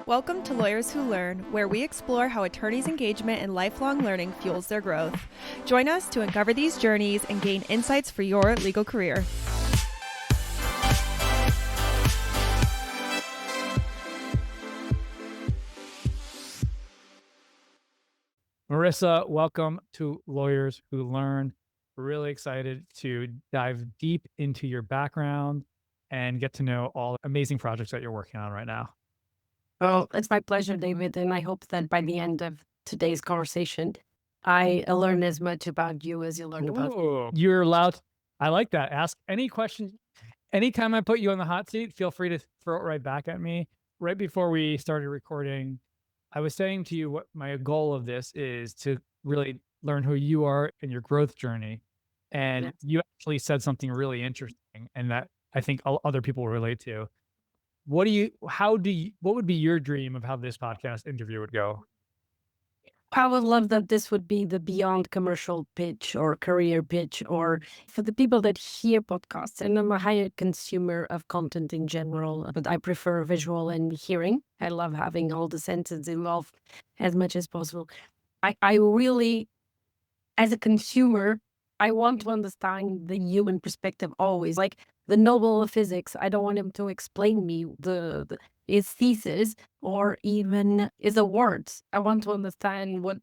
Welcome to Lawyers Who Learn, where we explore how attorneys' engagement and lifelong learning fuels their growth. Join us to uncover these journeys and gain insights for your legal career. Marissa, welcome to Lawyers Who Learn. We're really excited to dive deep into your background and get to know all the amazing projects that you're working on right now. Well, it's my pleasure, David, and I hope that by the end of today's conversation, I learn as much about you as you learned about me. You're allowed. I like that. Ask any question. Anytime I put you on the hot seat, feel free to throw it right back at me. Right before we started recording, I was saying to you what my goal of this is to really learn who you are and your growth journey. And Yes. you actually said something really interesting and that I think other people will relate to. What would be your dream of how this podcast interview would go? I would love that this would be the beyond commercial pitch or career pitch, or for the people that hear podcasts. And I'm a higher consumer of content in general, but I prefer visual and hearing. I love having all the senses involved as much as possible. I really, as a consumer, I want to understand the human perspective always. Like the Nobel of physics, I don't want him to explain me his thesis or even his awards. I want to understand what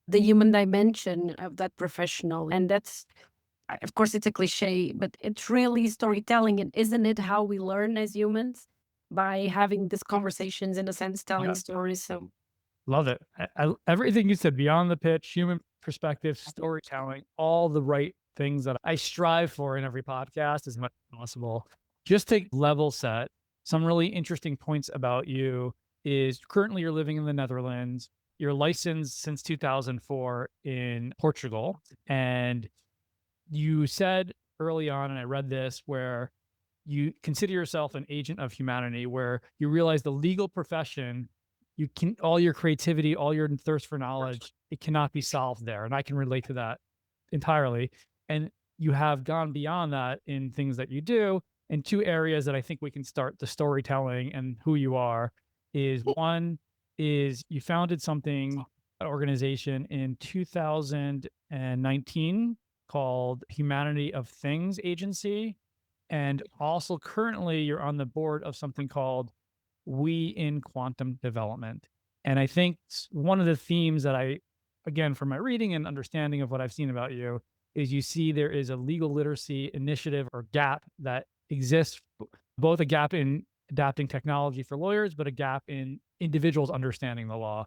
the human dimension of that professional. And that's, of course, it's a cliche, but it's really storytelling. And isn't it how we learn as humans? By having these conversations, in a sense, telling Yeah. stories. So Love it. Everything you said, beyond the pitch, human perspective, storytelling, all the right things that I strive for in every podcast as much as possible. Just to level set, some really interesting points about you is currently you're living in the Netherlands. You're licensed since 2004 in Portugal. And you said early on, and I read this, where you consider yourself an agent of humanity, where you realize the legal profession, you can, all your creativity, all your thirst for knowledge, it cannot be solved there. And I can relate to that entirely. And you have gone beyond that in things that you do. In two areas that I think we can start the storytelling and who you are is one is you founded an organization in 2019 called Humanity of Things Agency. And also currently you're on the board of something called We in Quantum Development. And I think one of the themes that again, from my reading and understanding of what I've seen about you, is you see there is a legal literacy initiative or gap that exists, both a gap in adapting technology for lawyers, but a gap in individuals understanding the law.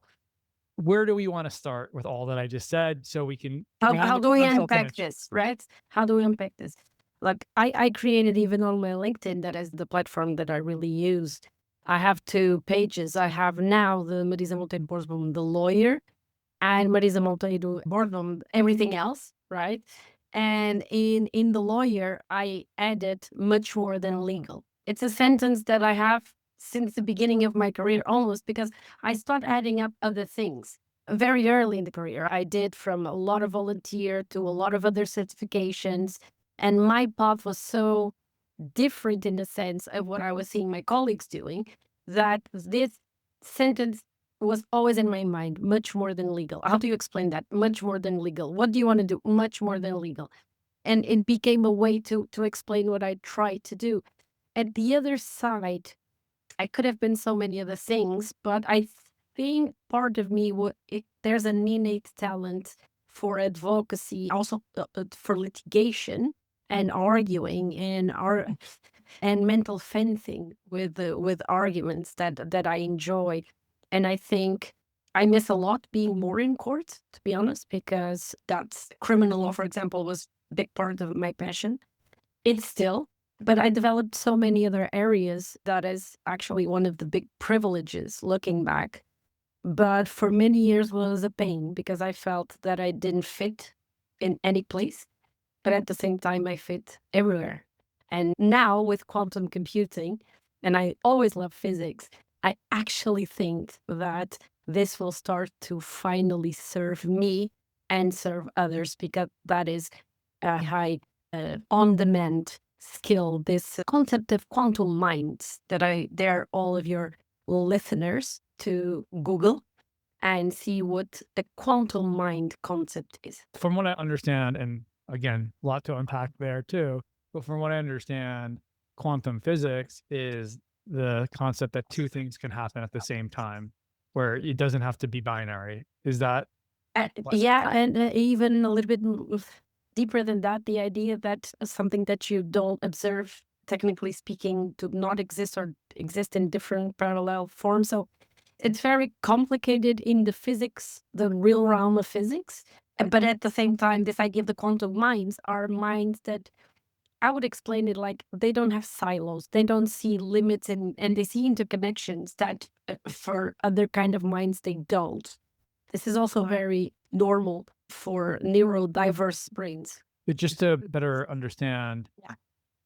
Where do we want to start with all that I just said so we can... how do we unpack this, right? How do we unpack this? Like I created even on my LinkedIn, that is the platform that I really use. I have 2 pages. I have now the Marisa Monteiro Borsboom, the lawyer, and Marisa Monteiro Borsboom, everything else, right? And in the lawyer, I added much more than legal. It's a sentence that I have since the beginning of my career, almost, because I start adding up other things. Very early in the career, I did from a lot of volunteer to a lot of other certifications. And my path was so different in the sense of what I was seeing my colleagues doing, that this sentence was always in my mind, much more than legal. How do you explain that? Much more than legal. What do you want to do? Much more than legal. And it became a way to explain what I tried to do. At the other side, I could have been so many other things, but I think part of me, there's an innate talent for advocacy, also for litigation and arguing and mental fencing with arguments that I enjoy. And I think I miss a lot being more in court, to be honest, because that's criminal law, for example, was a big part of my passion. It's still, but I developed so many other areas that is actually one of the big privileges looking back. But for many years was a pain because I felt that I didn't fit in any place, but at the same time I fit everywhere. And now with quantum computing, and I always love physics, I actually think that this will start to finally serve me and serve others, because that is a high on-demand skill, this concept of quantum minds that I dare all of your listeners to Google and see what the quantum mind concept is. From what I understand, and again, a lot to unpack there too, but from what I understand, quantum physics is the concept that two things can happen at the same time, where it doesn't have to be binary. Is that? Yeah, and even a little bit deeper than that, the idea that something that you don't observe, technically speaking, to not exist or exist in different parallel forms. So it's very complicated in the physics, the real realm of physics. But at the same time, this idea of the quantum minds are minds that I would explain it like they don't have silos. They don't see limits and they see interconnections that for other kind of minds, they don't. This is also very normal for neurodiverse brains. But just to better understand,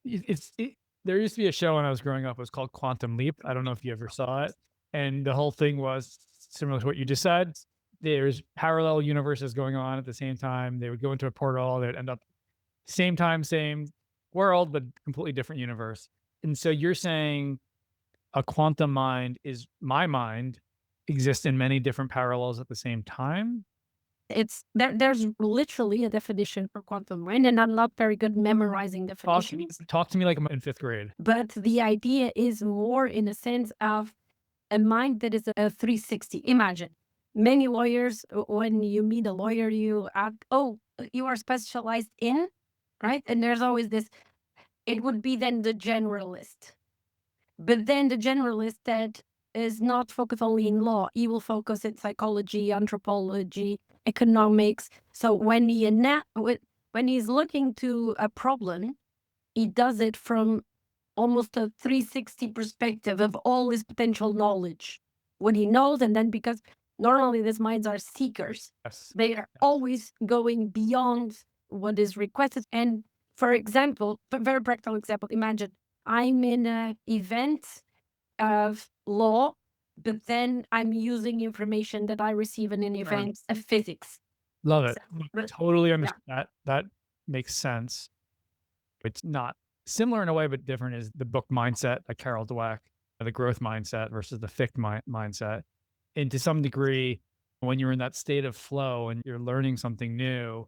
there used to be a show when I was growing up. It was called Quantum Leap. I don't know if you ever saw it. And the whole thing was similar to what you just said. There's parallel universes going on at the same time. They would go into a portal. They would end up same time, same world, but completely different universe. And so you're saying a quantum mind is my mind exists in many different parallels at the same time? It's there's literally a definition for quantum mind, and I'm not very good memorizing definitions. Talk to me like I'm in fifth grade. But the idea is more in a sense of a mind that is a 360. Imagine many lawyers, when you meet a lawyer, you ask, oh, you are specialized in, right? And there's always this, it would be then the generalist. But then the generalist that is not focused only in law, he will focus in psychology, anthropology, economics. So when he's looking to a problem, he does it from almost a 360 perspective of all his potential knowledge. What he knows, and then because normally these minds are seekers, Yes. they are always going beyond what is requested. And for example, a very practical example, imagine I'm in an event of law, but then I'm using information that I receive in an event of physics. Love it. So, Totally understand that. That makes sense. It's not similar in a way, but different is the book Mindset by Carol Dweck, the growth mindset versus the fixed mindset. And to some degree, when you're in that state of flow and you're learning something new,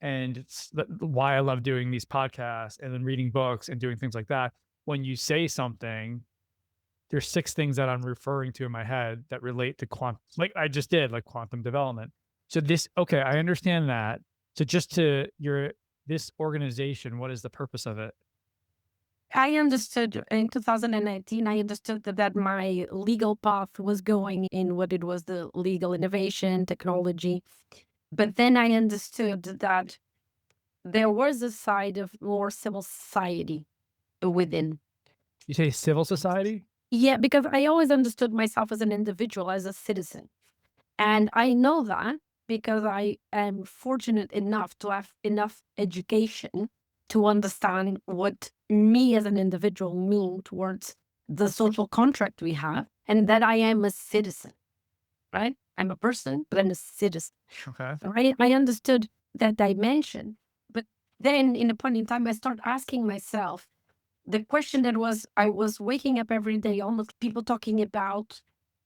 and it's why I love doing these podcasts and then reading books and doing things like that. When you say something, there's 6 things that I'm referring to in my head that relate to quantum, like I just did, like quantum development. So okay, I understand that. So just to this organization, what is the purpose of it? I understood in 2019, I understood that my legal path was going in what it was the legal innovation, technology. But then I understood that there was a side of more civil society within. You say civil society? Yeah, because I always understood myself as an individual, as a citizen. And I know that because I am fortunate enough to have enough education to understand what me as an individual mean towards the social contract we have, and that I am a citizen, right? I'm a person, but I'm a citizen. Okay. Right? I understood that dimension. But then in a point in time, I start asking myself the question that was, I was waking up every day, almost people talking about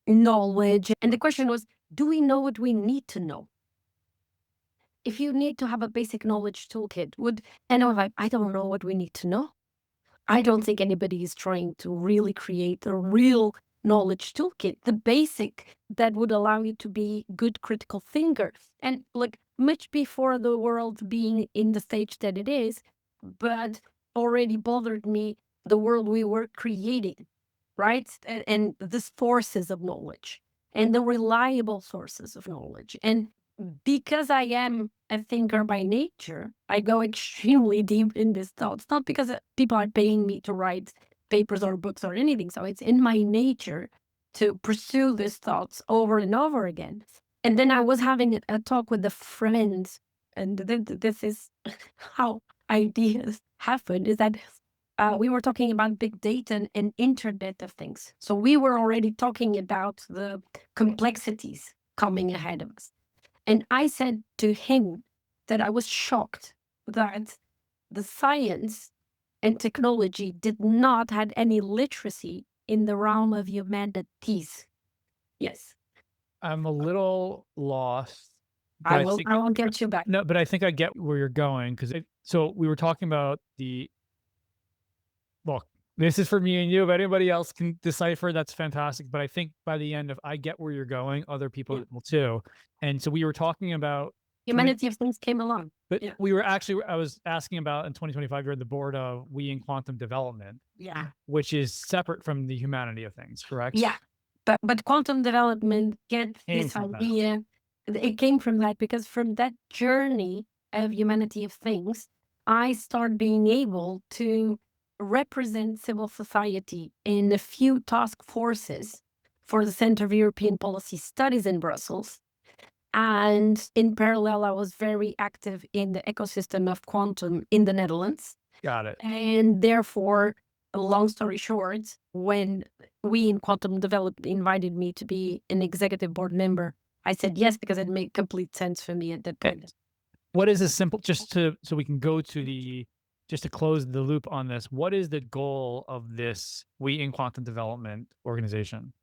knowledge. And the question was, do we know what we need to know? If you need to have a basic knowledge toolkit, and I'm like, I don't know what we need to know. I don't think anybody is trying to really create a real knowledge toolkit, the basic that would allow you to be good critical thinkers. And like much before the world being in the stage that it is, but already bothered me the world we were creating, right? And the sources of knowledge and the reliable sources of knowledge. And because I am a thinker by nature, I go extremely deep in these thoughts, not because people are paying me to write papers or books or anything. So it's in my nature to pursue these thoughts over and over again. And then I was having a talk with a friend, and this is how ideas happen, is that we were talking about big data and Internet of Things. So we were already talking about the complexities coming ahead of us. And I said to him that I was shocked that the science and technology did not have any literacy in the realm of humanities. Yes. I'm a little lost. I will get you back. No, but I think I get where you're going so we were talking about well, this is for me and you. If anybody else can decipher, that's fantastic. But I think by the end of I get where you're going, other people will too. And so we were talking about humanity of things came along. But I was asking about in 2025, you're on the board of We in Quantum Development. Yeah. Which is separate from the humanity of things, correct? Yeah. But quantum development gets this idea. It came from that because from that journey of humanity of things, I start being able to represent civil society in a few task forces for the Center of European Policy Studies in Brussels. And in parallel, I was very active in the ecosystem of quantum in the Netherlands. Got it. And therefore, long story short, when We in Quantum Development invited me to be an executive board member, I said yes, because it made complete sense for me at that point. What is a simple, so we can go to just to close the loop on this, what is the goal of this We in Quantum Development organization?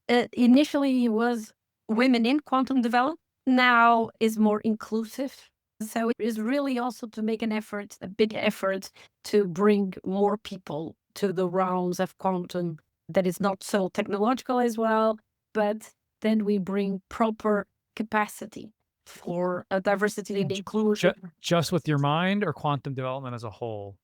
Initially, it was Women in Quantum Development. Now is more inclusive. So it is really also to make a big effort to bring more people to the realms of quantum that is not so technological as well, but then we bring proper capacity for a diversity and inclusion. Just with your mind or quantum development as a whole?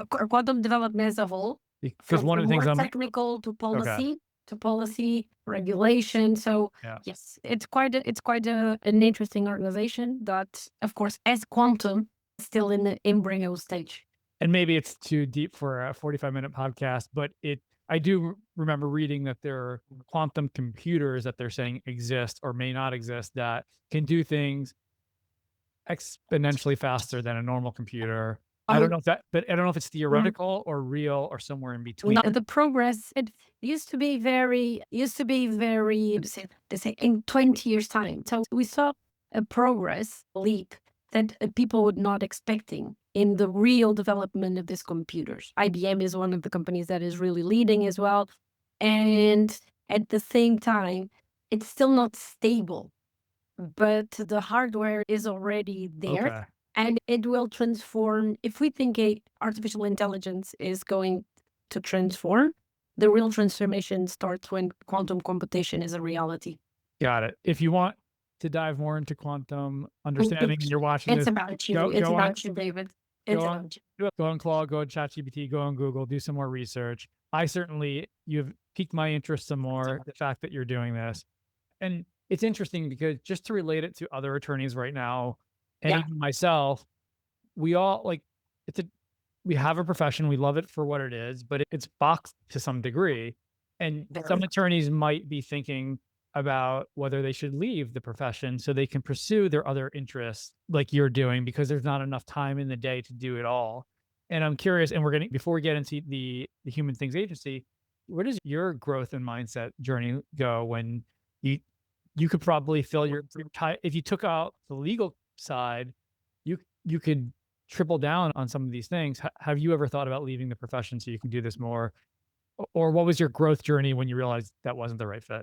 Quantum development as a whole. Because one of the things technical to policy. To policy regulation. So yes, it's quite an interesting organization that, of course, as quantum, still in the embryo stage. And maybe it's too deep for a 45-minute podcast, but I do remember reading that there are quantum computers that they're saying exist or may not exist that can do things exponentially faster than a normal computer. I don't know if it's theoretical or real or somewhere in between. The progress, it used to be very, they say in 20 years time. So we saw a progress leap that people were not expecting in the real development of these computers. IBM is one of the companies that is really leading as well. And at the same time, it's still not stable, but the hardware is already there. Okay. And it will transform. If we think artificial intelligence is going to transform, the real transformation starts when quantum computation is a reality. Got it. If you want to dive more into quantum understanding and you're watching it's about you. It's about you, David. It's about you. Go on Claude, go on ChatGPT, go on Google, do some more research. You've piqued my interest some more, the fact that you're doing this. And it's interesting because just to relate it to other attorneys right now, and even myself, we all we have a profession, we love it for what it is, but it's boxed to some degree. And some attorneys might be thinking about whether they should leave the profession so they can pursue their other interests like you're doing, because there's not enough time in the day to do it all. And I'm curious, and before we get into the Human Things Agency, where does your growth and mindset journey go when you could probably fill your time if you took out the legal side, you could triple down on some of these things. Have you ever thought about leaving the profession so you can do this more? Or what was your growth journey when you realized that wasn't the right fit?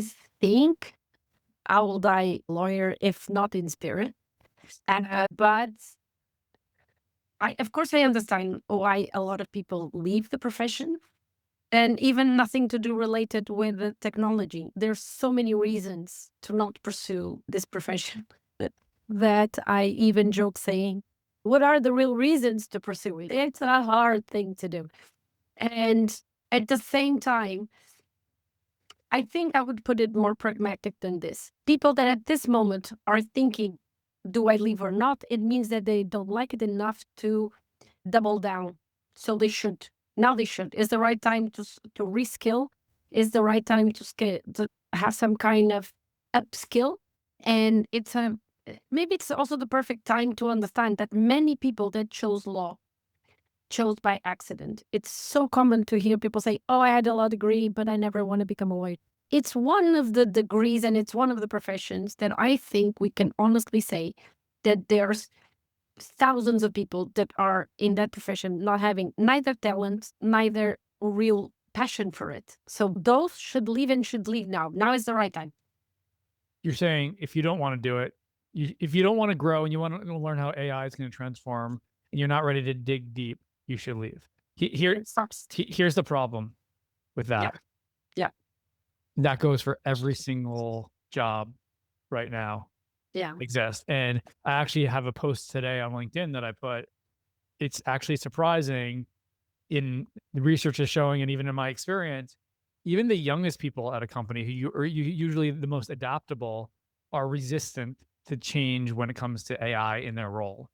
I think I will die lawyer, if not in spirit. But of course I understand why a lot of people leave the profession. And even nothing to do related with the technology. There's so many reasons to not pursue this profession that I even joke saying, what are the real reasons to pursue it? It's a hard thing to do. And at the same time, I think I would put it more pragmatic than this. People that at this moment are thinking, do I leave or not? It means that they don't like it enough to double down. So they should. Now they should. Is the right time to reskill? Is the right time to have some kind of upskill? And maybe it's also the perfect time to understand that many people that chose law chose by accident. It's so common to hear people say, oh, I had a law degree, but I never want to become a lawyer. It's one of the degrees and it's one of the professions that I think we can honestly say that there's thousands of people that are in that profession not having neither talent, neither real passion for it. So those should leave and should leave now. Now is the right time. You're saying if you don't want to do it, if you don't want to grow and you want to learn how AI is going to transform and you're not ready to dig deep, you should leave. Here's the problem with that. Yeah. That goes for every single job right now. Yeah. Exists. And I actually have a post today on LinkedIn that I put. It's actually surprising in the research is showing, and even in my experience, even the youngest people at a company who are usually the most adaptable are resistant to change when it comes to AI in their role.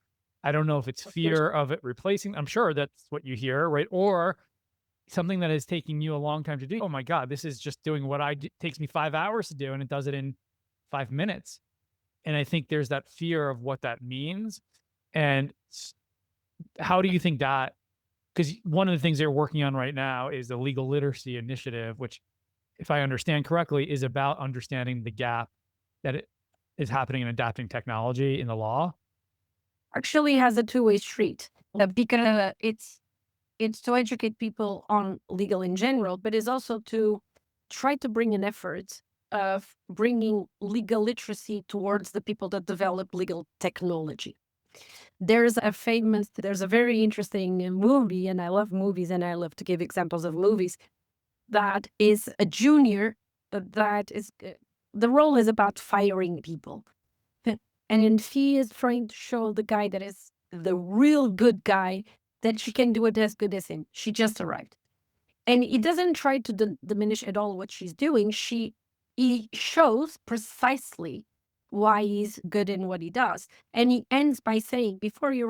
I don't know if it's fear of it replacing. I'm sure that's what you hear, right? Or something that is taking you a long time to do. Oh my God, this is just doing what takes me 5 hours to do, and it does it in 5 minutes. And I think there's that fear of what that means. And how do you think that, because one of the things they're working on right now is the legal literacy initiative, which, if I understand correctly, is about understanding the gap that is happening in adapting technology in the law. Actually has a two-way street because it's to educate people on legal in general, but it's also to try to bring an effort of bringing legal literacy towards the people that develop legal technology. There's a very interesting movie, and I love movies and I love to give examples of movies, that is a junior that is, the role is about firing people. And she is trying to show the guy that is the real good guy that she can do it as good as him. She just arrived. And he doesn't try to diminish at all what she's doing. He shows precisely why he's good in what he does. And he ends by saying, before you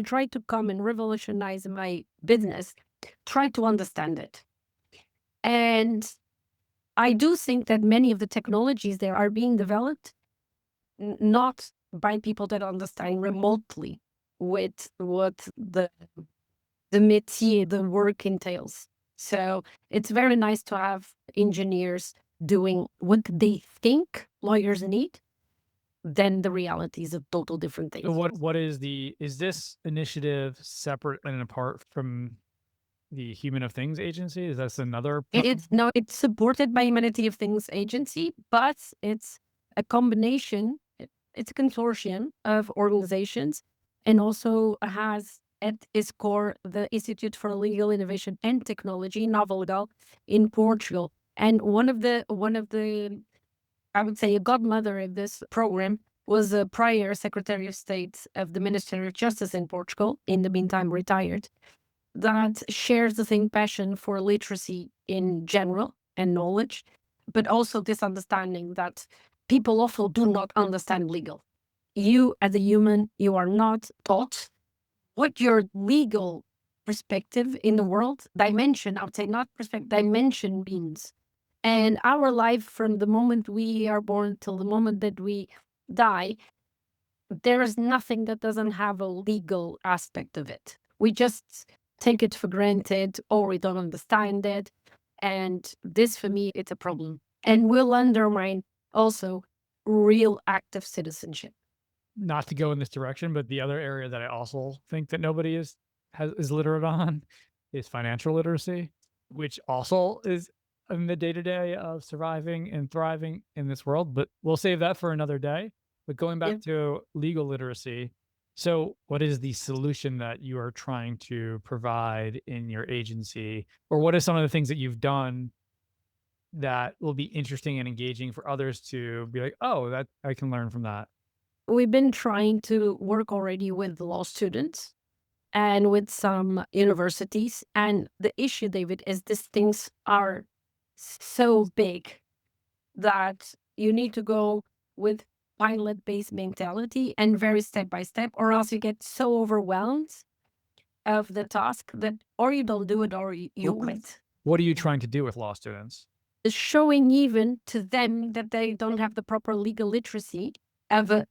try to come and revolutionize my business, try to understand it. And I do think that many of the technologies there are being developed not by people that understand remotely with what the métier, the work entails. So it's very nice to have engineers doing what they think lawyers need. Then the reality is a total different thing. Is this initiative separate and apart from the Human of Things Agency? Is that another? It's supported by Humanity of Things Agency, but it's a combination. It's a consortium of organizations, and also has at its core the Institute for Legal Innovation and Technology, Nova Legal, in Portugal. And one of the I would say a godmother of this program was a prior Secretary of State of the Ministry of Justice in Portugal, in the meantime retired, that shares the same passion for literacy in general and knowledge, but also this understanding that people also do not understand legal. You, as a human, you are not taught what your legal perspective in the world, dimension, I would say not perspective, dimension means. And our life from the moment we are born till the moment that we die, there is nothing that doesn't have a legal aspect of it. We just take it for granted, or we don't understand it. And this, for me, it's a problem. And will undermine also real active citizenship. Not to go in this direction, but the other area that I also think that nobody is literate on is financial literacy, which also is in the day-to-day of surviving and thriving in this world. But we'll save that for another day. But going back to legal literacy, so what is the solution that you are trying to provide in your agency? Or what are some of the things that you've done that will be interesting and engaging for others to be like, oh, that I can learn from that? We've been trying to work already with law students and with some universities. And the issue, David, is these things are so big that you need to go with pilot-based mentality and very step by step, or else you get so overwhelmed of the task that or you don't do it or you quit. What are you trying to do with law students? Showing even to them that they don't have the proper legal literacy of a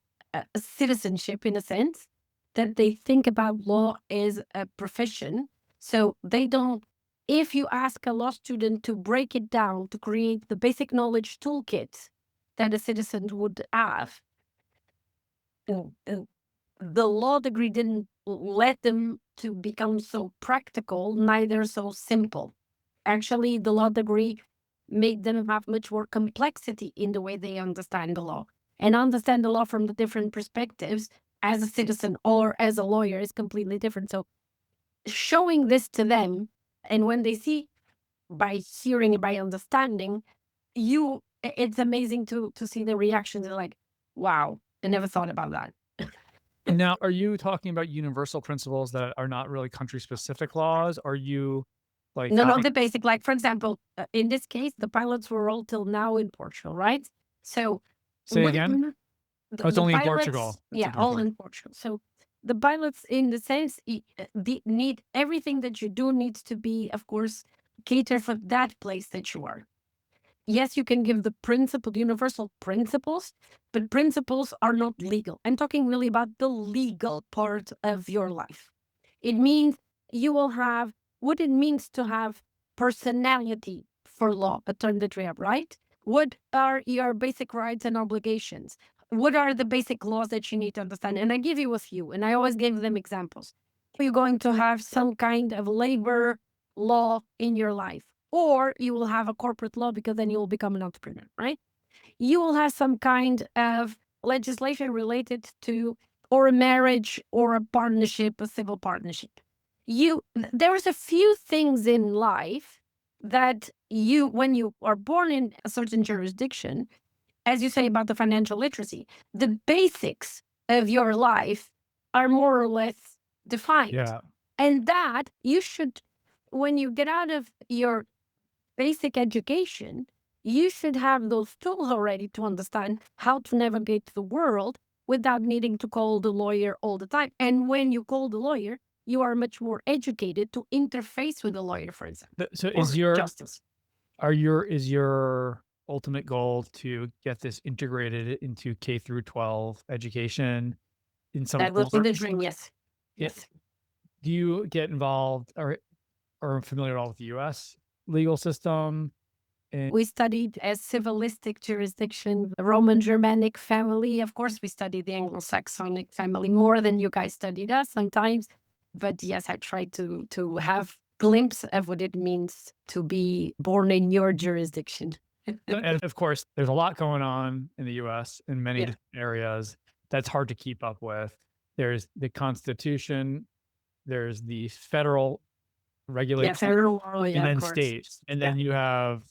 citizenship, in a sense, that they think about law as a profession. So they don't, if you ask a law student to break it down to create the basic knowledge toolkit that a citizen would have, the law degree didn't let them to become so practical, neither so simple. Actually, the law degree made them have much more complexity in the way they understand the law. And understand the law from the different perspectives as a citizen or as a lawyer is completely different. So showing this to them, and when they see by hearing, by understanding, it's amazing to see the reactions. They're like, wow, I never thought about that. Now, are you talking about universal principles that are not really country-specific laws? Are you like No, the basic, like, for example, in this case, the pilots were all till now in Portugal, right? So say again? It's only in Portugal. Yeah, all in Portugal. So the pilots, in the sense, need everything that you do needs to be, of course, cater for that place that you are. Yes, you can give the universal principles, but principles are not legal. I'm talking really about the legal part of your life. It means you will have what it means to have personality for law, a term that we have, right? What are your basic rights and obligations? What are the basic laws that you need to understand? And I give you a few, and I always give them examples. You're going to have some kind of labor law in your life, or you will have a corporate law because then you will become an entrepreneur, right? You will have some kind of legislation related to or a marriage or a partnership, a civil partnership. There's a few things in life that when you are born in a certain jurisdiction, as you say about the financial literacy, the basics of your life are more or less defined. Yeah. And that you should, when you get out of your basic education, you should have those tools already to understand how to navigate the world without needing to call the lawyer all the time. And when you call the lawyer, you are much more educated to interface with the lawyer, for example. So is your ultimate goal to get this integrated into K through 12 education in some that would be the dream? Yes. Yes. Do you get involved or familiar at all with the US legal system? We studied a civilistic jurisdiction, Roman Germanic family. Of course, we studied the Anglo-Saxonic family more than you guys studied us sometimes. But yes, I try to have glimpse of what it means to be born in your jurisdiction. And of course, there's a lot going on in the US in many different areas that's hard to keep up with. There's the Constitution, there's the federal regulation, federal, and then states. And then you have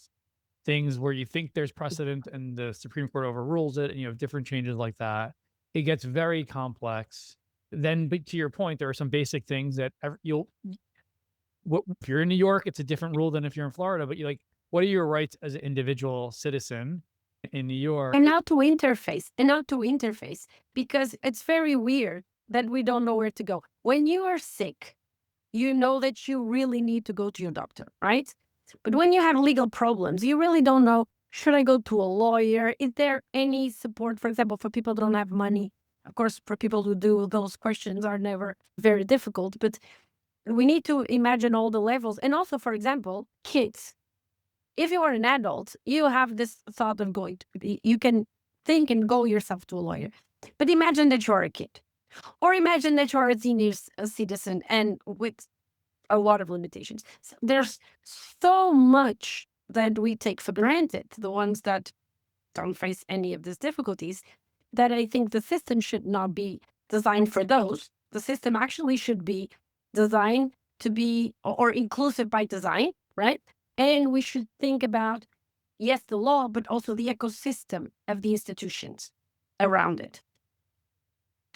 things where you think there's precedent and the Supreme Court overrules it, and you have different changes like that. It gets very complex. Then, but to your point, there are some basic things that if you're in New York, it's a different rule than if you're in Florida, but what are your rights as an individual citizen in New York? And how to interface, because it's very weird that we don't know where to go. When you are sick, you know that you really need to go to your doctor, right? But when you have legal problems, you really don't know, should I go to a lawyer? Is there any support, for example, for people who don't have money? Of course, for people who do, those questions are never very difficult, but we need to imagine all the levels. And also, for example, kids. If you are an adult, you have this thought of you can think and go yourself to a lawyer. But imagine that you're a kid, or imagine that you're a senior citizen and with a lot of limitations. So there's so much that we take for granted, the ones that don't face any of these difficulties, that I think the system should not be designed for those. The system actually should be designed to be or inclusive by design, right? And we should think about, yes, the law, but also the ecosystem of the institutions around it.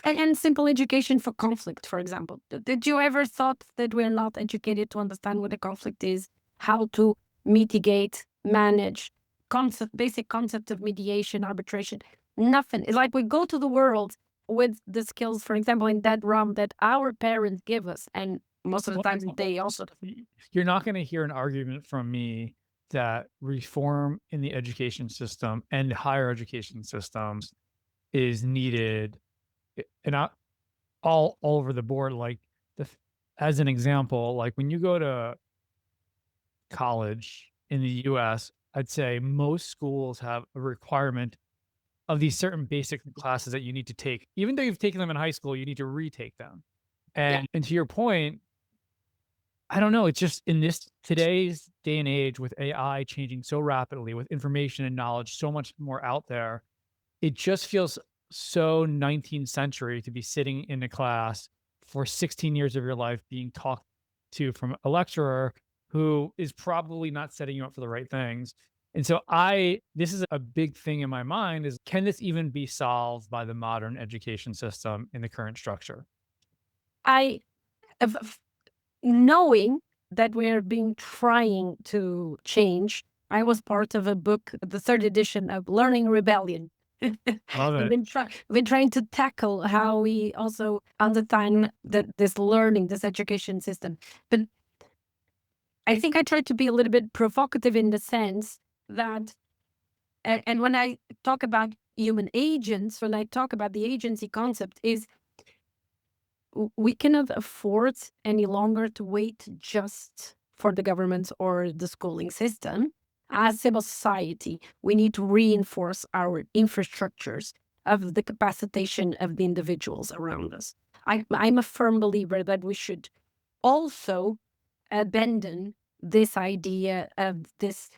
And simple education for conflict, for example. Did you ever thought that we're not educated to understand what a conflict is, how to mitigate, manage, basic concept of mediation, arbitration? Nothing. It's like we go to the world with the skills, for example, in that realm that our parents give us, and most of the time they also. You're not going to hear an argument from me that reform in the education system and higher education systems is needed, and all over the board. As an example, like when you go to college in the US, I'd say most schools have a requirement of these certain basic classes that you need to take. Even though you've taken them in high school, you need to retake them. And to your point, I don't know. It's just in this today's day and age with AI changing so rapidly, with information and knowledge so much more out there, it just feels so 19th century to be sitting in a class for 16 years of your life being talked to from a lecturer who is probably not setting you up for the right things. And so this is a big thing in my mind is, can this even be solved by the modern education system in the current structure? I, knowing that we're being trying to change, I was part of a book, the third edition of Learning Rebellion. Love We've it. been trying to tackle how we also understand this learning, this education system. But I think I tried to be a little bit provocative in the sense that, and when I talk about human agents, when I talk about the agency concept, is we cannot afford any longer to wait just for the government or the schooling system. As civil society, we need to reinforce our infrastructures of the capacitation of the individuals around us. I'm a firm believer that we should also abandon this idea of this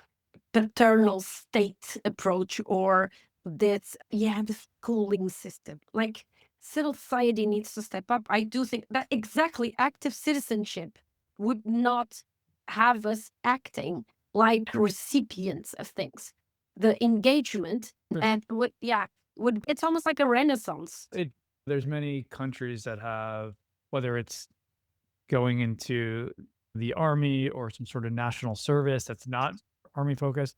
paternal state approach or this, the schooling system. Like, civil society needs to step up. I do think that exactly active citizenship would not have us acting like recipients of things. The engagement and it's almost like a renaissance. There's many countries that have, whether it's going into the army or some sort of national service that's not army focused.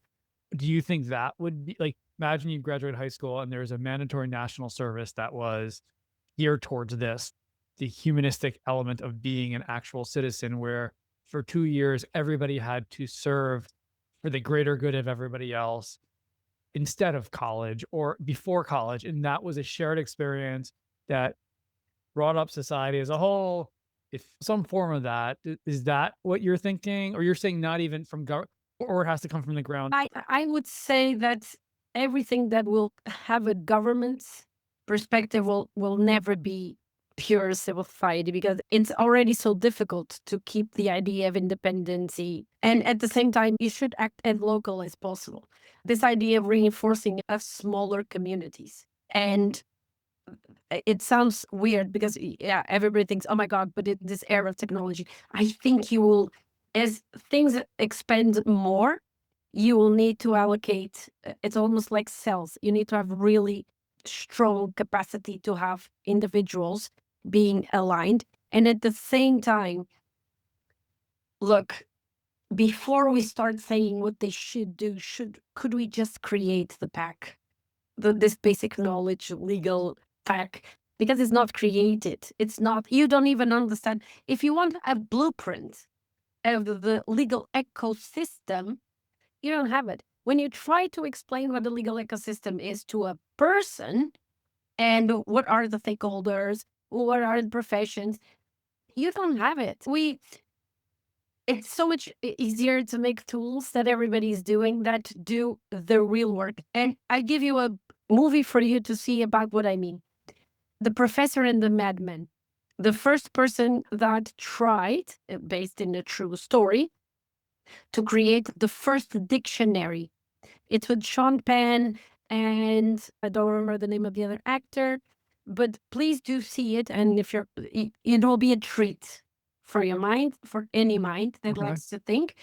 Do you think that would be like, imagine you graduate high school and there's a mandatory national service that was geared towards this, the humanistic element of being an actual citizen, where for 2 years, everybody had to serve for the greater good of everybody else instead of college or before college. And that was a shared experience that brought up society as a whole. If some form of that, is that what you're thinking? Or you're saying not even from government, or it has to come from the ground? I would say that everything that will have a government perspective will never be pure civil society, because it's already so difficult to keep the idea of independency. And at the same time, you should act as local as possible. This idea of reinforcing of smaller communities. And it sounds weird because everybody thinks, oh my God, but in this era of technology, I think you will, as things expand more, you will need to allocate. It's almost like cells. You need to have really strong capacity to have individuals being aligned. And at the same time, look, before we start saying what they should do, could we just create the pack? This basic knowledge, legal pack, because it's not created. It's not, you don't even understand. If you want a blueprint of the legal ecosystem, you don't have it. When you try to explain what the legal ecosystem is to a person and what are the stakeholders, what are the professions, you don't have it. It's so much easier to make tools that everybody's doing that do the real work. And I give you a movie for you to see about what I mean. The Professor and the Madman. The first person that tried, based in a true story, to create the first dictionary. It's with Sean Penn, and I don't remember the name of the other actor, but please do see it. And if it will be a treat for your mind, for any mind that likes to think.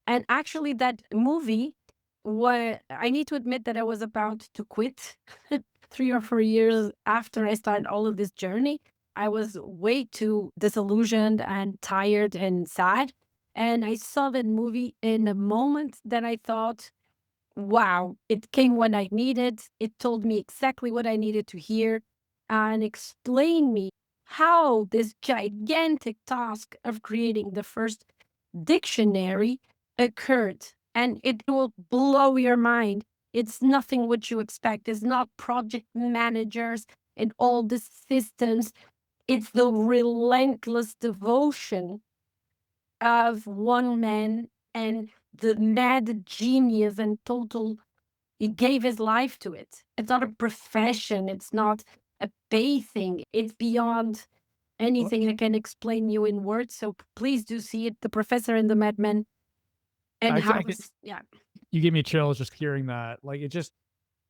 And actually, that movie, I need to admit that I was about to quit 3 or 4 years after I started all of this journey. I was way too disillusioned and tired and sad. And I saw that movie in a moment that I thought, wow, it came when I needed. It told me exactly what I needed to hear and explained me how this gigantic task of creating the first dictionary occurred. And it will blow your mind. It's nothing what you expect. It's not project managers and all the systems. It's the relentless devotion of one man and the mad genius and total, he gave his life to it. It's not a profession. It's not a pay thing. It's beyond anything I can explain you in words. So please do see it, The Professor and the Madman. And you give me chills just hearing that. Like,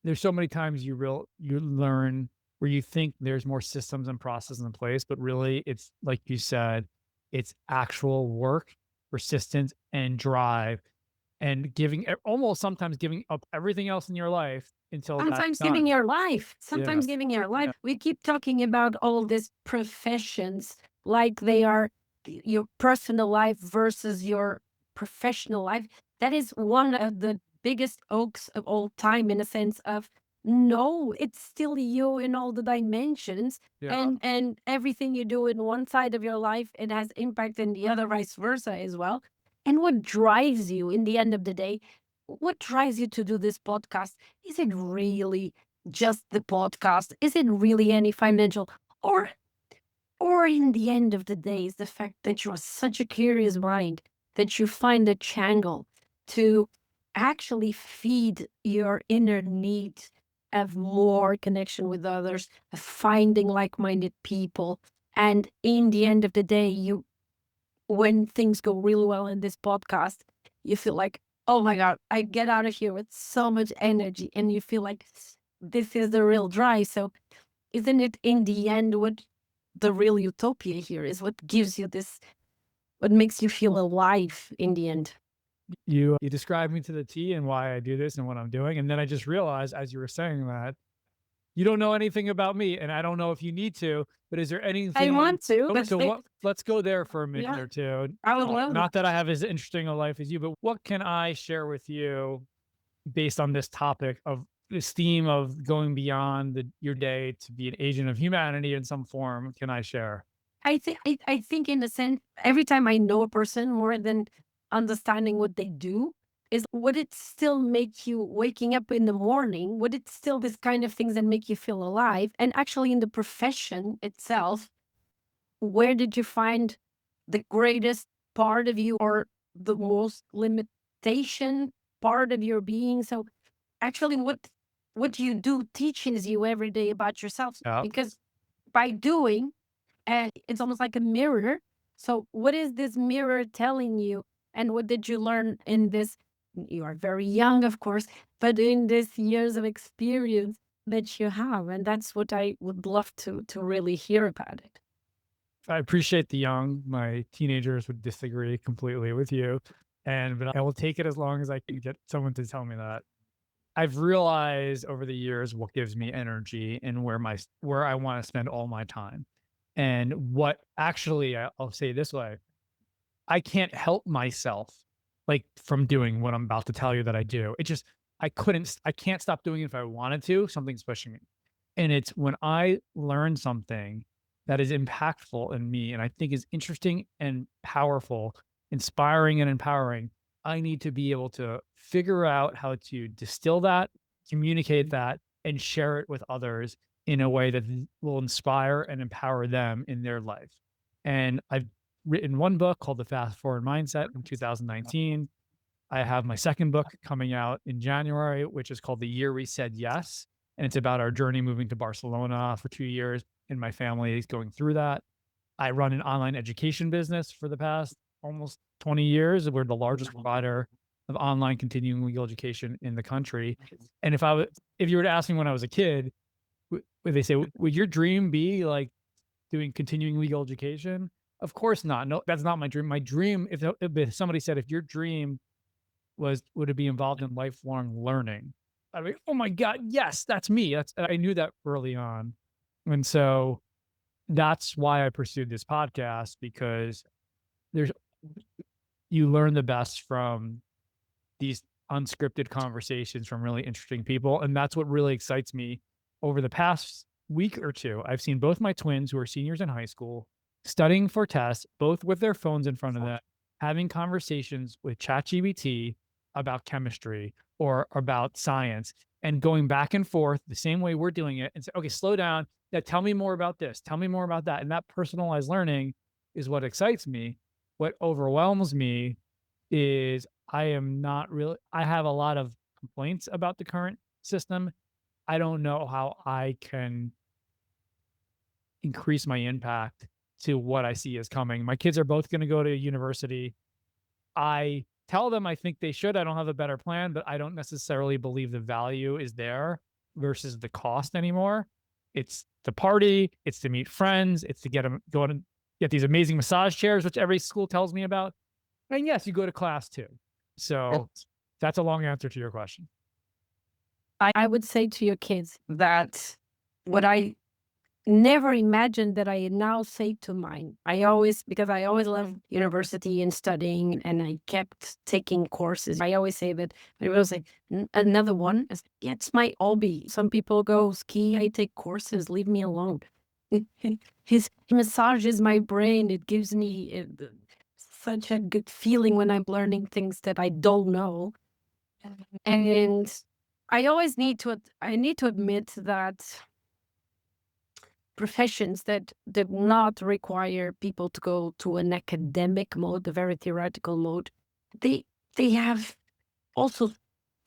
there's so many times you learn where you think there's more systems and processes in place, but really it's like you said, it's actual work, persistence, and drive, and sometimes giving up everything else in your life until sometimes that's giving done. your life. Sometimes Yeah. giving your life. We keep talking about all these professions like they are your personal life versus your professional life. That is one of the biggest oaks of all time, in a sense of, no, it's still you in all the dimensions. Yeah. And everything you do in one side of your life, it has impact in the other, vice versa as well. And what drives you in the end of the day, what drives you to do this podcast? Is it really just the podcast? Is it really any financial, or in the end of the day, is the fact that you're such a curious mind that you find a channel to actually feed your inner need of more connection with others, of finding like-minded people. And in the end of the day, when things go really well in this podcast, you feel like, oh my God, I get out of here with so much energy, and you feel like this is the real drive. So isn't it in the end what the real utopia here is, what gives you this, what makes you feel alive in the end? You described me to the T and why I do this and what I'm doing. And then I just realized as you were saying that, you don't know anything about me, and I don't know if you need to, but is there anything I want to, but let's go there for a minute or two. I would love Not that I have as interesting a life as you, but what can I share with you based on this topic of this theme of going beyond your day to be an agent of humanity in some form? Can I share? I think in a sense, every time I know a person, more than understanding what they do, is would it still make you waking up in the morning? Would it still this kind of things that make you feel alive? And actually in the profession itself, where did you find the greatest part of you, or the most limitation part of your being? So actually what you do teaches you every day about yourself, Yeah. because by doing, it's almost like a mirror. So what is this mirror telling you? And what did you learn in this? You are very young, of course, but in these years of experience that you have. And that's what I would love to really hear about it. I appreciate the young. My teenagers would disagree completely with you. But I will take it as long as I can get someone to tell me that. I've realized over the years what gives me energy and where I want to spend all my time. And what actually, I'll say it this way, I can't help myself like from doing what I'm about to tell you that I do. I can't stop doing it if I wanted to. Something's pushing me. And it's when I learn something that is impactful in me and I think is interesting and powerful, inspiring and empowering, I need to be able to figure out how to distill that, communicate that, and share it with others in a way that will inspire and empower them in their life. And I've written one book called The Fast Forward Mindset in 2019. I have my second book coming out in January, which is called The Year We Said Yes. And it's about our journey moving to Barcelona for 2 years and my family is going through that. I run an online education business for the past almost 20 years. We're the largest provider of online continuing legal education in the country. And if you were to ask me when I was a kid, would they say, would your dream be like doing continuing legal education? Of course not. No, that's not my dream. My dream, if somebody said, if your dream would it be involved in lifelong learning? I'd be, oh my God, yes, that's me. I knew that early on. And so that's why I pursued this podcast, because you learn the best from these unscripted conversations from really interesting people. And that's what really excites me. Over the past week or two, I've seen both my twins, who are seniors in high school, studying for tests, both with their phones in front of them, having conversations with ChatGPT about chemistry or about science, and going back and forth the same way we're doing it and say, okay, slow down. Yeah, tell me more about this. Tell me more about that. And that personalized learning is what excites me. What overwhelms me is I have a lot of complaints about the current system. I don't know how I can increase my impact to what I see is coming. My kids are both going to go to university. I tell them I think they should. I don't have a better plan, but I don't necessarily believe the value is there versus the cost anymore. It's the party, it's to meet friends, it's to get them go and get these amazing massage chairs, which every school tells me about. And yes, you go to class too. So that's a long answer to your question. I would say to your kids that what I never imagined that I now say to mine. Because I always loved university and studying, and I kept taking courses. I always say that I was like, another one. Yeah, it's my hobby. Some people go ski, I take courses, leave me alone. His massages my brain. It gives me such a good feeling when I'm learning things that I don't know. And I need to admit that professions that did not require people to go to an academic mode, a very theoretical mode, they have also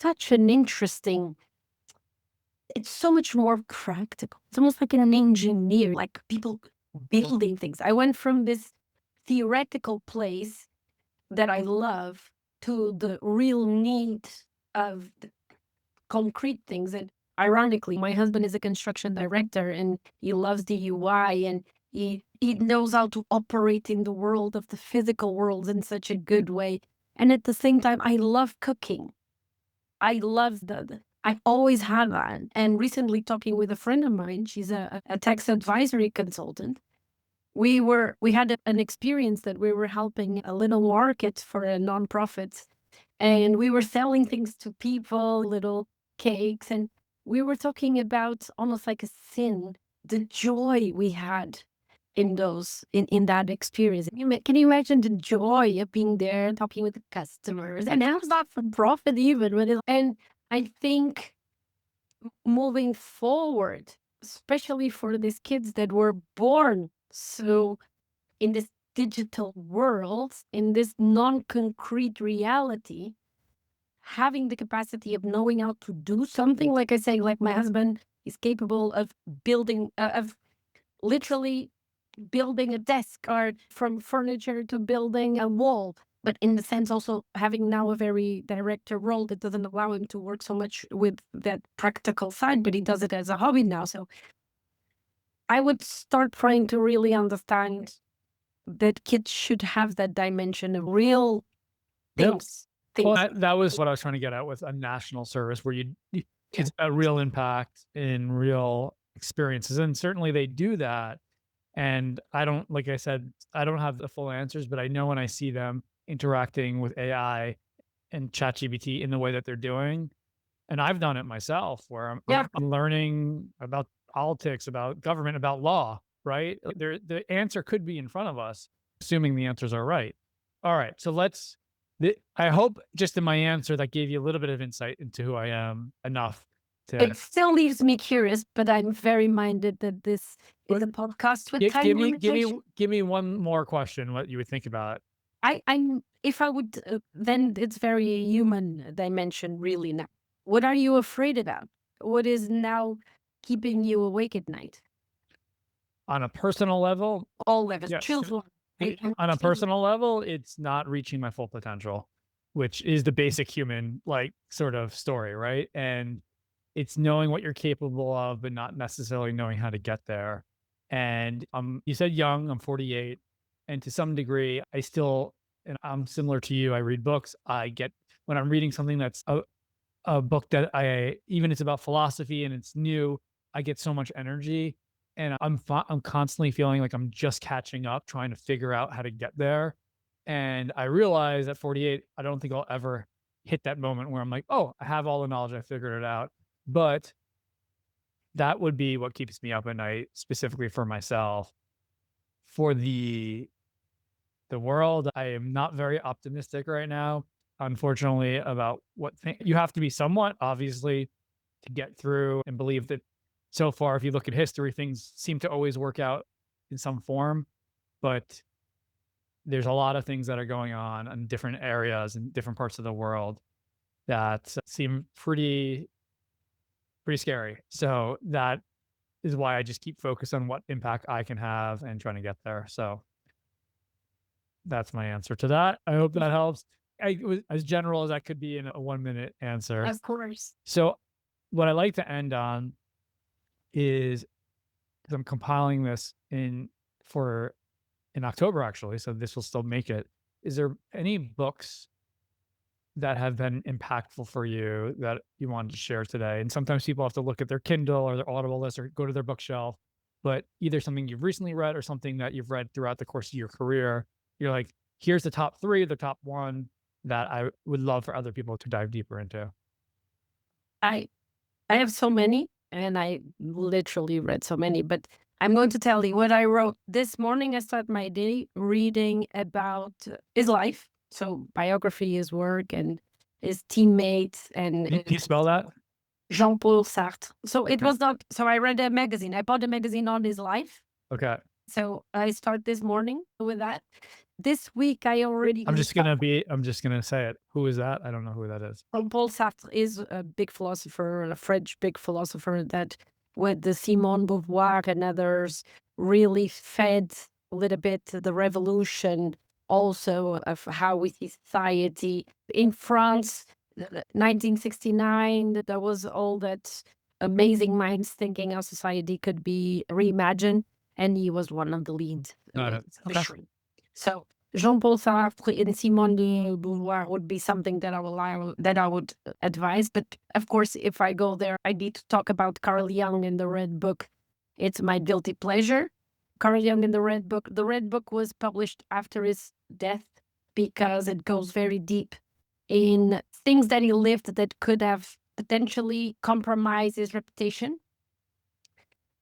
such an interesting, it's so much more practical. It's almost like an engineer, like people building things. I went from this theoretical place that I love to the real need of the concrete things. And ironically, my husband is a construction director and he loves the UI, and he knows how to operate in the world of the physical world in such a good way. And at the same time, I love cooking. I love I always had that. And recently, talking with a friend of mine, she's a tax advisory consultant. We had an experience that we were helping a little market for a nonprofit, and we were selling things to people, little cakes, and we were talking about almost like a sin, the joy we had in that experience. Can you imagine the joy of being there, talking with the customers? And that was not for profit even. And I think moving forward, especially for these kids that were born so in this digital world, in this non-concrete reality, having the capacity of knowing how to do something, like I say, like my husband is capable of building, of literally building a desk, or from furniture to building a wall. But in the sense also having now a very director role that doesn't allow him to work so much with that practical side, but he does it as a hobby now. So I would start trying to really understand that kids should have that dimension of real things. Well, that was what I was trying to get at with a national service where it's a real impact in real experiences. And certainly they do that. And like I said, I don't have the full answers, but I know when I see them interacting with AI and ChatGPT in the way that they're doing, and I've done it myself, where I'm learning about politics, about government, about law, right? The answer could be in front of us, assuming the answers are right. All right, so I hope just in my answer that gave you a little bit of insight into who I am enough. It still leaves me curious, but I'm very minded that this is a podcast with time limitation. Give me one more question, what you would think about it. If I would, then it's very human dimension really now. What are you afraid about? What is now keeping you awake at night? On a personal level? All levels, yes. children. On a personal level, it's not reaching my full potential, which is the basic human sort of story, right? And it's knowing what you're capable of, but not necessarily knowing how to get there. And you said young, I'm 48. And to some degree, and I'm similar to you, I read books. When I'm reading something that's a book that even it's about philosophy and it's new, I get so much energy. And I'm constantly feeling like I'm just catching up, trying to figure out how to get there. And I realize at 48, I don't think I'll ever hit that moment where I'm like, oh, I have all the knowledge, I figured it out. But that would be what keeps me up at night, specifically for myself. For the world, I am not very optimistic right now, unfortunately, about you have to be somewhat, obviously, to get through and believe that so far, if you look at history, things seem to always work out in some form. But there's a lot of things that are going on in different areas and different parts of the world that seem pretty scary. So that is why I just keep focused on what impact I can have and trying to get there. So that's my answer to that. I hope that helps. It was as general as that could be in a 1-minute answer. Of course. So what I like to end on is, because I'm compiling this in October, actually, so this will still make it. Is there any books that have been impactful for you that you wanted to share today? And sometimes people have to look at their Kindle or their Audible list or go to their bookshelf, but either something you've recently read or something that you've read throughout the course of your career, you're like, here's the top 3, the top 1 that I would love for other people to dive deeper into. I have so many, and I literally read so many, but I'm going to tell you what I wrote this morning. I start my day reading about his life. So biography, his work, and his teammates. And Can you spell that? Jean-Paul Sartre. So it Okay. was not, so I read a magazine. I bought a magazine on his life. Okay. So I start this morning with that. This week I already. I'm just gonna say it. Who is that? I don't know who that is. Jean-Paul Sartre is a big philosopher, a French big philosopher that with the Simone Beauvoir and others really fed a little bit the revolution also of how we see society. In France, 1969, there was all that amazing minds thinking how society could be reimagined, and he was one of the lead. Got it. Okay. So Jean-Paul Sartre and Simone de Beauvoir would be something that I would advise. But of course, if I go there, I need to talk about Carl Jung in the Red Book. It's my guilty pleasure. Carl Jung in the Red Book. The Red Book was published after his death because it goes very deep in things that he lived that could have potentially compromised his reputation.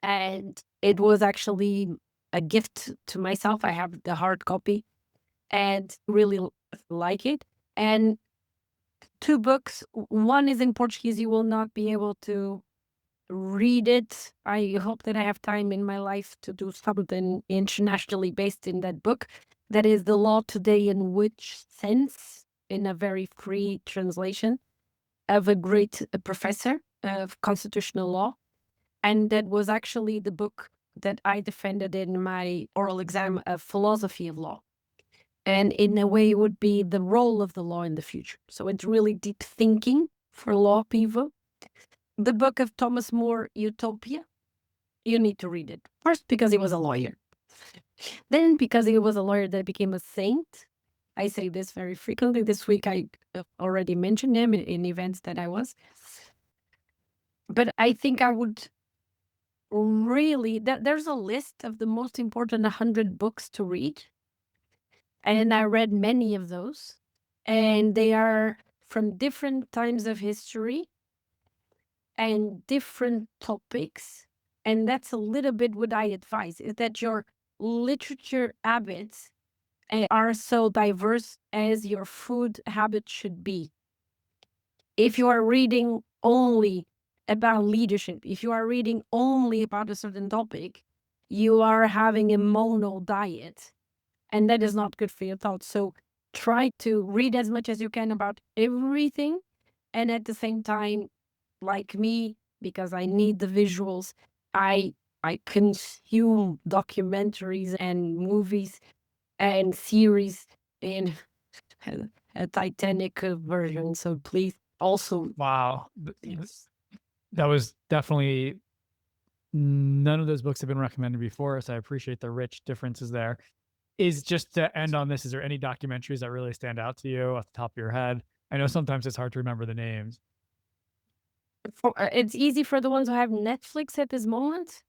And it was actually a gift to myself. I have the hard copy and really like it. And 2 books. One is in Portuguese. You will not be able to read it. I hope that I have time in my life to do something internationally based in that book. That is The Law Today in Which Sense, in a very free translation of a great professor of constitutional law. And that was actually the book that I defended in my oral exam of philosophy of law. And in a way, it would be the role of the law in the future. So it's really deep thinking for law people. The book of Thomas More, Utopia, you need to read it. First, because he was a lawyer. Then, because he was a lawyer that became a saint. I say this very frequently. This week, I already mentioned him in events that I was. But I think I would really, there's a list of the most important 100 books to read. And I read many of those. And they are from different times of history and different topics. And that's a little bit what I advise, is that your literature habits are so diverse as your food habits should be. If you are reading only about leadership, if you are reading only about a certain topic, you are having a mono diet. And that is not good for your thoughts. So try to read as much as you can about everything. And at the same time, like me, because I need the visuals, I consume documentaries and movies and series in a Titanic version. So please also. Wow. Yes. That was definitely, none of those books have been recommended before, so I appreciate the rich differences there. Is just to end on this, is there any documentaries that really stand out to you off the top of your head? I know sometimes it's hard to remember the names. It's easy for the ones who have Netflix at this moment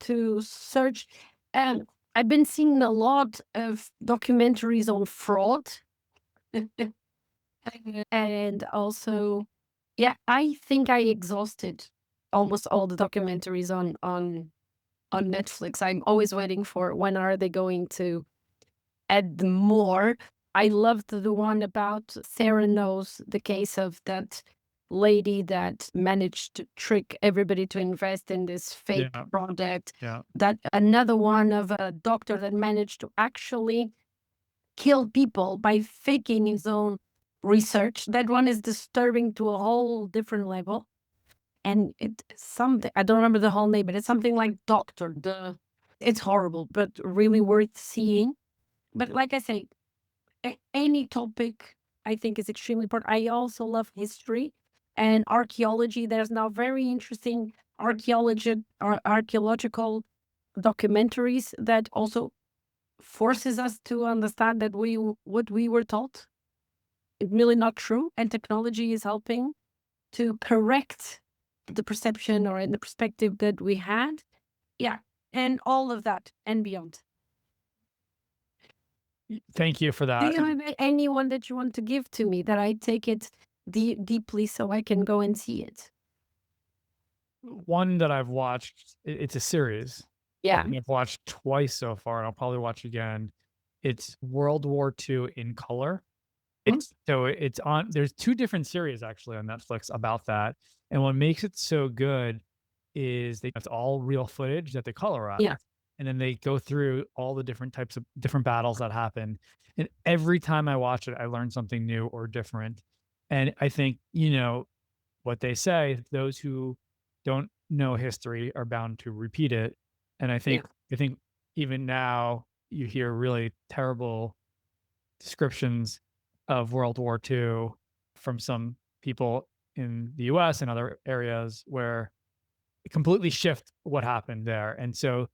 to search. I've been seeing a lot of documentaries on fraud. And also, yeah, I think I exhausted almost all the documentaries on Netflix. I'm always waiting for when are they going to add more. I loved the one about Sarah Knows, the case of that lady that managed to trick everybody to invest in this fake product. Yeah. That another one of a doctor that managed to actually kill people by faking his own research. That one is disturbing to a whole different level. and it's something, I don't remember the whole name, but it's something like Doctor. It's horrible, but really worth seeing. But like I say, any topic I think is extremely important. I also love history and archaeology. There's now very interesting archaeological documentaries that also forces us to understand that what we were taught is really not true, and technology is helping to correct the perception or the perspective that we had. Yeah, and all of that and beyond. Thank you for Do that. you have anyone that you want to give to me that I take it deeply so I can go and see it? One that I've watched, it's a series. Yeah. I've watched twice so far, and I'll probably watch again. It's World War II in color. It's on. There's 2 different series actually on Netflix about that, and what makes it so good is it's all real footage that they colorize. Yeah. And then they go through all the different types of different battles that happen. And every time I watch it, I learn something new or different. And I think, what they say, those who don't know history are bound to repeat it. And I think even now you hear really terrible descriptions of World War II from some people in the US and other areas where it completely shift what happened there. And so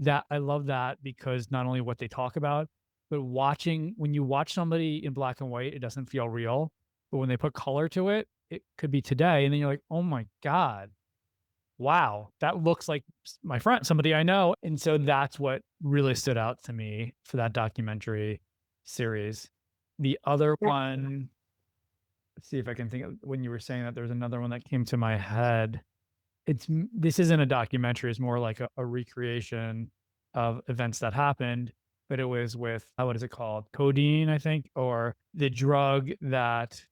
that I love that because not only what they talk about, but when you watch somebody in black and white, it doesn't feel real. But when they put color to it, it could be today. And then you're like, oh my God, wow, that looks like my friend, somebody I know. And so that's what really stood out to me for that documentary series. The other one, let's see if I can think of, when you were saying that, there's another one that came to my head. This isn't a documentary, it's more like a recreation of events that happened, but it was with, what is it called? Codeine, I think, or the drug that,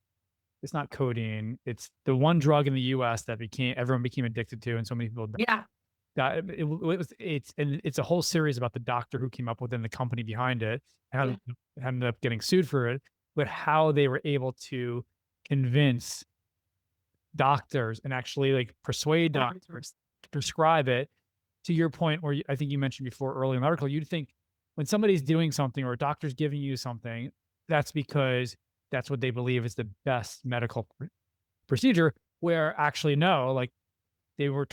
it's not codeine, it's the one drug in the US that everyone became addicted to, and so many people died. Yeah. It's a whole series about the doctor who came up with it and the company behind it, and how they ended up getting sued for it, but how they were able to convince doctors and actually like persuade doctors to prescribe it. To your point, where I think you mentioned before earlier in the article, you'd think when somebody's doing something or a doctor's giving you something, that's because that's what they believe is the best medical procedure, where actually no, like they were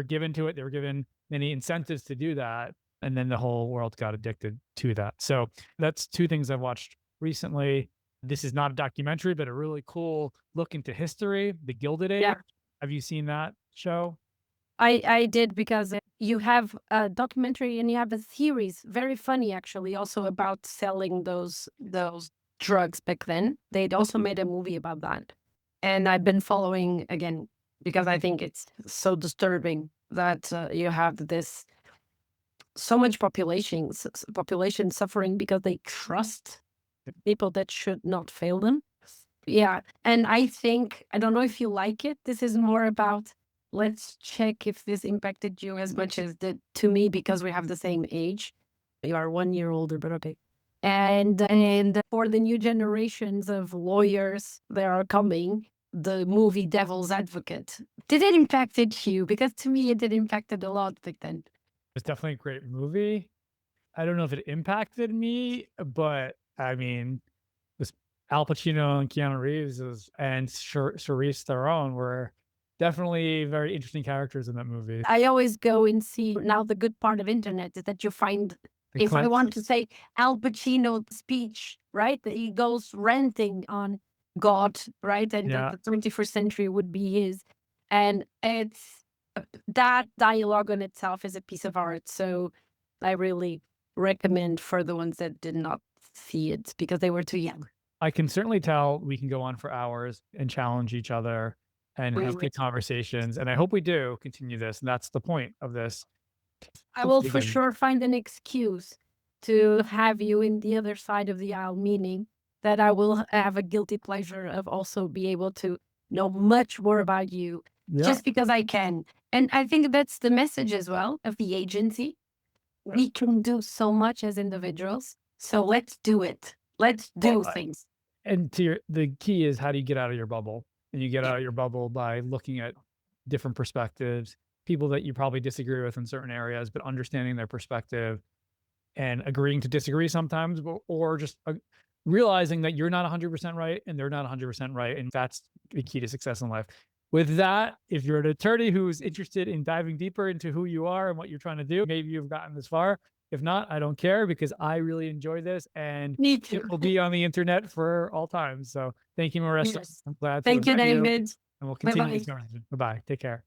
given to it, they were given many incentives to do that, and then the whole world got addicted to that. So that's 2 things I've watched recently. This is not a documentary, but a really cool look into history, The Gilded Age. Yeah. Have you seen that show? I did, because you have a documentary and you have a series, very funny actually, also about selling those drugs back then. They'd also made a movie about that. And I've been following again because I think it's so disturbing that you have this so much population suffering because they trust people that should not fail them. Yeah. And I think, I don't know if you like it. This is more about, let's check if this impacted you as much as did to me, because we have the same age. You are 1 year older, but okay. And for the new generations of lawyers that are coming, the movie Devil's Advocate, did it impacted you? Because to me, it did impacted a lot back then. It's definitely a great movie. I don't know if it impacted me, but I mean, this Al Pacino and Keanu Reeves and Charlize Theron were definitely very interesting characters in that movie. I always go and see, now the good part of internet is that you find, if I want to say Al Pacino speech, right? That he goes ranting on God, right? And the 21st century would be his. And it's, that dialogue in itself is a piece of art. So I really recommend for the ones that did not see it because they were too young. I can certainly tell we can go on for hours and challenge each other and have good conversations. And I hope we do continue this. And that's the point of this. I will for sure find an excuse to have you in the other side of the aisle, meaning that I will have a guilty pleasure of also be able to know much more about you just because I can. And I think that's the message as well of the agency. We can do so much as individuals. So let's do it. Let's do things. And the key is, how do you get out of your bubble? And you get out of your bubble by looking at different perspectives, people that you probably disagree with in certain areas, but understanding their perspective and agreeing to disagree sometimes, or just realizing that you're not 100% right and they're not 100% right. And that's the key to success in life. With that, if you're an attorney who's interested in diving deeper into who you are and what you're trying to do, maybe you've gotten this far. If not, I don't care, because I really enjoy this and Me too. it will be on the internet for all time. So thank you, Marissa. Yes. I'm glad. Thank you, David. And we'll continue Bye-bye. this conversation. Bye-bye. Take care.